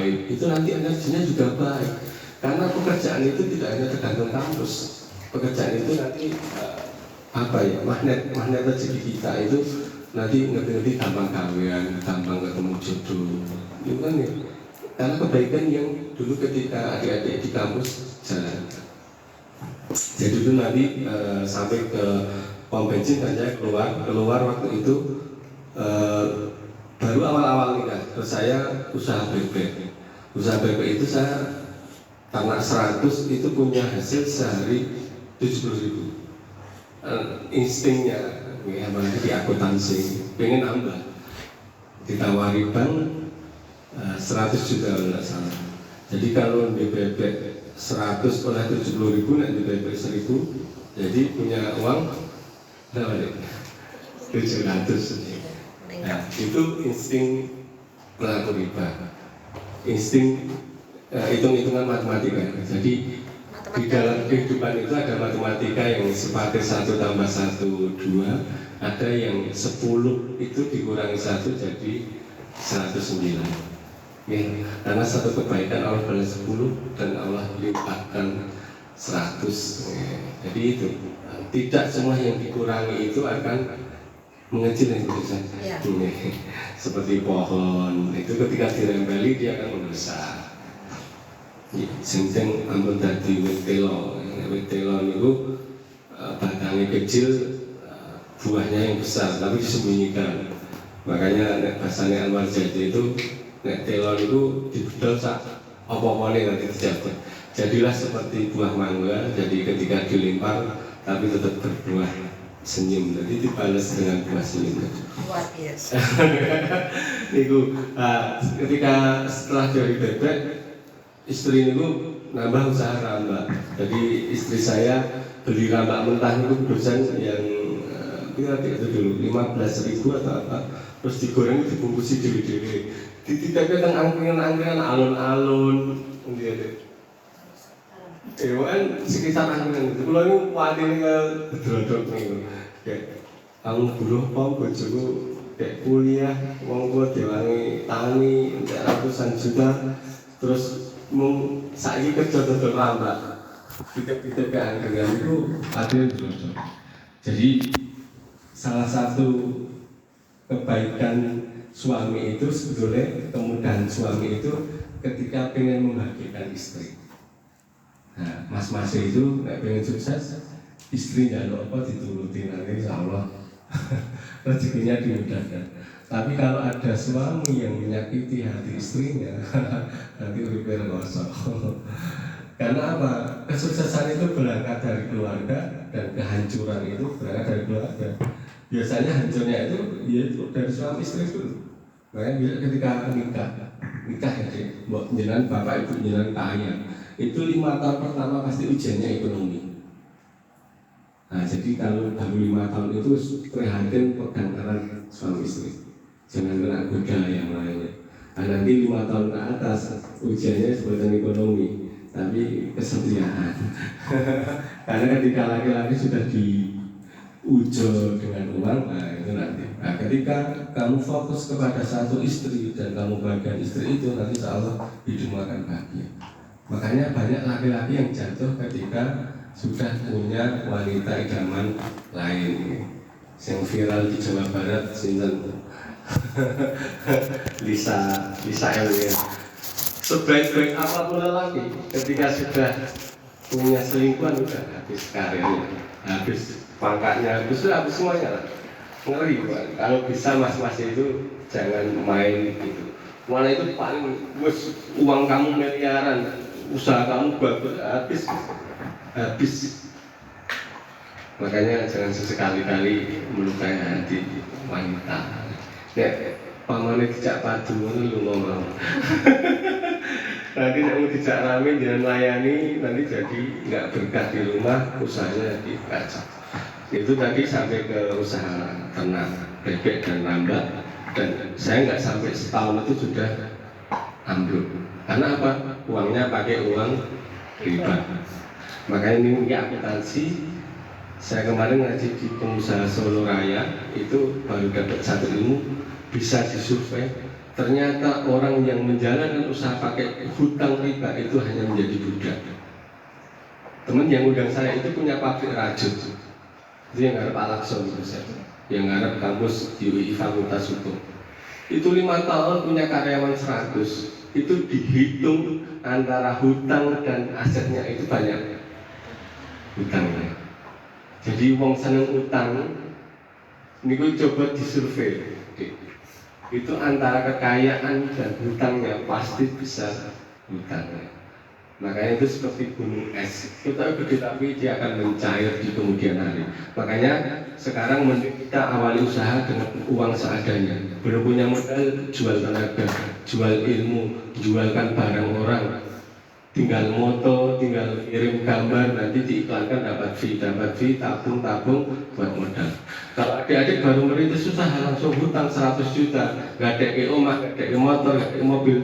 baik, itu nanti energinya juga baik. Karena pekerjaan itu tidak hanya tergantung kampus. Pekerjaan itu nanti magnet rezeki kita itu nanti ngerti gampang kawian, gampang ketemu jodoh. Itu kan ya. Karena kebaikan yang dulu ketika adik-adik di kampus jalan. Jadi itu nanti sampai ke pom bensin dan saya keluar waktu itu baru awal-awal nikah. Terus saya usaha bebek itu saya karena 100 itu punya hasil sehari 70.000. Instingnya ya di akuntansi pengen nambah, ditawari bank 100 juta kalau nggak salah. Jadi kalau di bebek 100 oleh 70.000 nanti bebek 1.000, jadi punya uang berapa deh? 700. Nah, itu insting pelaku riba, insting hitung-hitungan matematika. Jadi di dalam kehidupan itu ada matematika yang sifatnya 1 tambah 1 2, ada yang 10 itu dikurangi 1 jadi 109. Ya, karena satu kebaikan Allah balas 10 dan Allah limpahkan 100. Ya, jadi itu tidak semua yang dikurangi itu akan mengecil yang besar. Ya. Seperti pohon itu ketika dirembeli dia akan membesar. Sing ampun dadi wit telo niku batangnya kecil, buahnya yang besar tapi disembunyikan. Makanya nek bahasane Anwar Jadi itu nek telo niku dibedol sak apa-apane nanti terjadi. Jadilah seperti buah mangga, jadi ketika dilempar tapi tetap berbuah senyum, jadi dibalas dengan buah senyum. Luar biasa. Niku ketika setelah dari bebek, istri niku nambah usaha rambak. Jadi istri saya beli rambak mentah niku dosen yang kira itu dulu 15.000 atau apa, terus digoreng dibungkusi dewe-dewe. Dititipkan teng angkringan alun-alun nggih deh. Kan sekitar angkringan itu. Kulo niku kuatine gedrodok niku. Kayak kamu buruh pom bojoku kayak kuliah, wong tua diwangi tani ratusan juta, terus mung saiki kerja dodol rambak, titip-titip ke angkringan itu adil dodol. Jadi salah satu kebaikan suami itu sebetulnya kemudahan suami itu ketika pengen membahagiakan istri. Nah, mas-mas itu nggak pengen sukses, istri nggak apa dituruti nanti insya Allah rezekinya dimudahkan. Tapi kalau ada suami yang menyakiti hati istrinya, nanti uripnya kosong. Karena apa? Kesuksesan itu berangkat dari keluarga dan kehancuran itu berangkat dari keluarga. Biasanya hancurnya itu yaitu dari suami istri itu. Makanya ketika nikah ya, buat jenengan bapak ibu jenengan kaya, itu 5 tahun pertama pasti ujiannya ekonomi. Nah, jadi kalau baru 5 tahun itu prihatin pegang erat suami istri, jangan kena goda yang lainnya. Nah, nanti 5 tahun ke atas ujiannya sebutan ekonomi, tapi kesetiaan. Karena ketika laki-laki sudah diuji dengan uang, nah itu nanti. Nah, ketika kamu fokus kepada satu istri dan kamu bahagia istri itu, nanti insya Allah hidupmu akan bahagia. Makanya banyak laki-laki yang jatuh ketika sudah punya wanita idaman lain. Yang viral di Jawa Barat sinten Lisa Elwir. Sebaik-baik apapun lelaki, ketika sudah punya selingkuhan udah habis karirnya, habis pangkatnya, habis semuanya lah. Ngeri Pak. Kalau bisa mas-mas itu jangan main gitu. Malah itu paling uang kamu miliaran, usaha kamu bagus, habis. Makanya jangan sesekali-kali melukai hati wanita. Ya, pamane dijak padu lu ngomong. Nanti kamu dijak rame jangan layani, nanti jadi nggak berkah di rumah, usahanya jadi kacau. Itu tadi sampai ke usaha ternak bebek dan rambak, dan saya nggak sampai setahun itu sudah ambruk. Karena apa? Uangnya pakai uang riba. Makanya ini akuntansi. Saya kemarin ngaji di pengusaha Solo Raya itu baru dapat satu ilmu, bisa disurvei ternyata orang yang menjalankan usaha pakai hutang riba itu hanya menjadi budak. Teman yang undang saya itu punya pabrik rajut, itu yang ngarep Alakson yang ngarep kampus di UI Fakultas Hukum. Itu 5 tahun punya karyawan 100, itu dihitung antara hutang dan asetnya itu banyak hutangnya. Jadi wong seneng utang, ini gue coba disurvei, itu antara kekayaan dan hutangnya pasti besar hutangnya. Makanya itu seperti gunung es, kita gede tapi dia akan mencair di kemudian hari. Makanya sekarang kita awali usaha dengan uang seadanya. Belum punya modal, jual tenaga, jual ilmu, jualkan barang orang. Tinggal moto, tinggal kirim gambar, nanti diiklankan dapat fee, tabung buat modal. Kalau adik-adik baru merintis susah, langsung hutang 100 juta, nggak ada rumah, nggak ada motor, nggak ada mobil,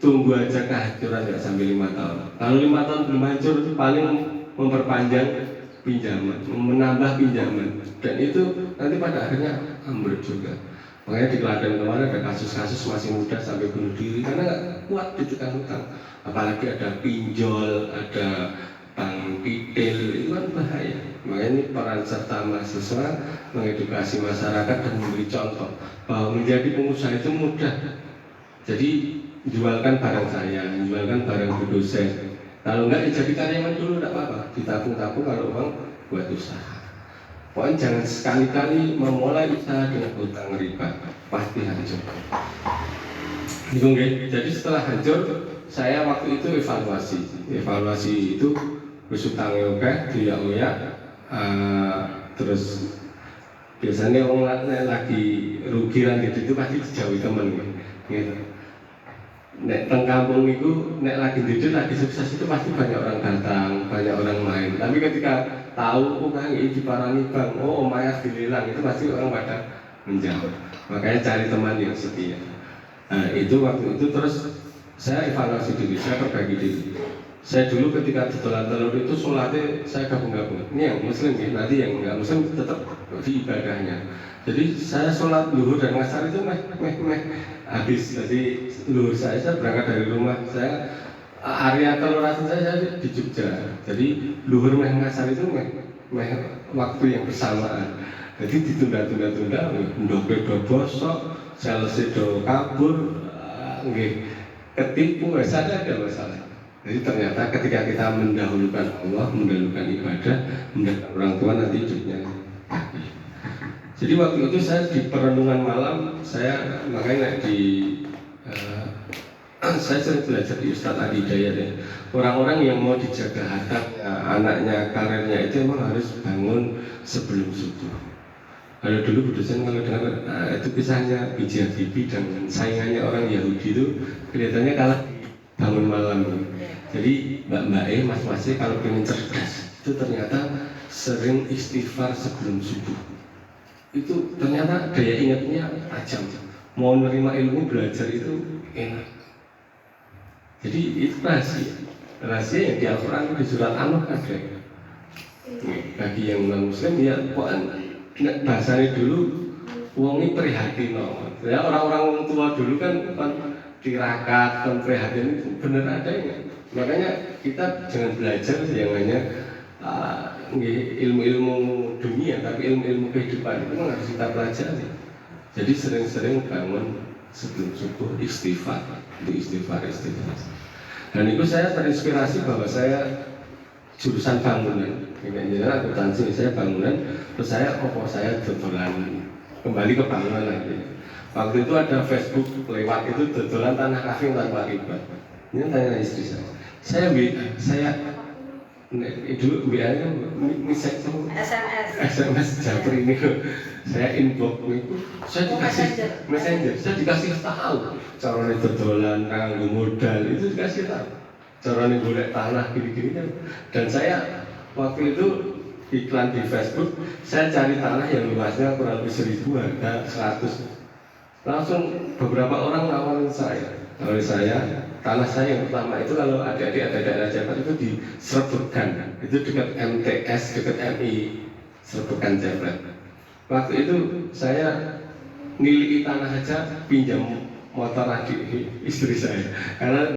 tunggu aja kehancuran nggak sampai 5 tahun. Kalau 5 tahun belum hancur, paling memperpanjang pinjaman, menambah pinjaman, dan itu nanti pada akhirnya ambruk juga. Makanya di Klaten kemarin ada kasus-kasus masih muda sampai bunuh diri karena nggak kuat ditekan hutang. Apalagi ada pinjol, ada bank pitil, itu kan bahaya. Makanya ini peran serta mahasiswa mengedukasi masyarakat dan memberi contoh bahwa menjadi pengusaha itu mudah. Jadi jualkan barang saya, jualkan barang Bu dosen. Kalau enggak ya jadi karyawan dulu, tidak apa-apa. Ditabung-tabung kalau uang buat usaha. Pokoknya jangan sekali-kali memulai usaha dengan hutang riba, pasti hancur. Jadi setelah hancur, saya waktu itu evaluasi itu berhutangnya oke, dia terus biasanya orang lagi rugian gitu pasti dijauhi temen gitu. Nek teng kampung itu nek lagi tidur lagi sukses itu pasti banyak orang datang, banyak orang main. Tapi ketika tahu kan ini diparani bang, omayas dilelang, itu pasti orang pada menjauh. Makanya cari teman yang setia. Nah, itu waktu itu terus saya evaluasi diri, saya perbaiki diri. Saya dulu ketika dodolan telur itu sholatnya saya gabung-gabung. Ini yang muslim ya, nanti yang nggak muslim tetap di ibadahnya. Jadi saya sholat zuhur dan asar itu habis. Jadi zuhur saya berangkat dari rumah saya, area telur asin saya di Jogja. Jadi zuhur asar itu waktu yang bersamaan. Jadi ditunda-tunda, ndok bosok, selesai do kabur, ketipu, saja ada masalah. Jadi ternyata ketika kita mendahulukan Allah, mendahulukan ibadah, mendahulukan orang tua, nanti hidupnya. Jadi waktu itu saya di perenungan malam, saya makanya saya sering belajar di Ustadz Adi Hidayat ya. Orang-orang yang mau dijaga hartanya, anaknya, karirnya itu memang harus bangun sebelum subuh. Kalau dulu Bu dosen kalau dengar itu kisahnya B.J. Habibie dan saingannya orang Yahudi itu kelihatannya kalah bangun malam. Jadi mbak-mbak mas-mas kalau pengen cerdas itu ternyata sering istighfar sebelum subuh. Itu ternyata daya ingatnya tajam. Mau nerima ilmu belajar itu enak. Jadi itu rahasia yang di Al-Quran di surat An-Nur ada. Bagi yang non muslim ya bahasanya dulu wongi prihatin ya, orang-orang tua dulu kan tirakat, prihatin itu benar adanya. Makanya kita jangan belajar yang hanya ilmu-ilmu dunia, tapi ilmu-ilmu kehidupan itu harus kita pelajari. Jadi sering-sering bangun sebelum subuh istighfar. Dan itu saya terinspirasi bahwa saya jurusan bangunan, akuntansi, saya bangunan, terus saya dodolan kembali ke bangunan lagi. Waktu itu ada Facebook lewat itu dodolan tanah kafing tanpa riba. Ini tanya istri saya itu WA-nya SMS japri ini, saya inbox itu, saya dikasih messenger, saya dikasih tahu caranya dodolan, nganggo modal itu dikasih tahu, caranya golek tanah gini-gini kan. Dan saya waktu itu iklan di Facebook, saya cari tanah yang luasnya kurang lebih 1000 harga 100. Langsung beberapa orang nawarin saya. Kalau saya, tanah saya yang pertama itu kalau adik-adik ada daerah Jakarta itu di Srebekan, itu dekat MTS, dekat MI, Srebekan Jakarta. Waktu itu saya miliki tanah aja pinjam motor adik istri saya karena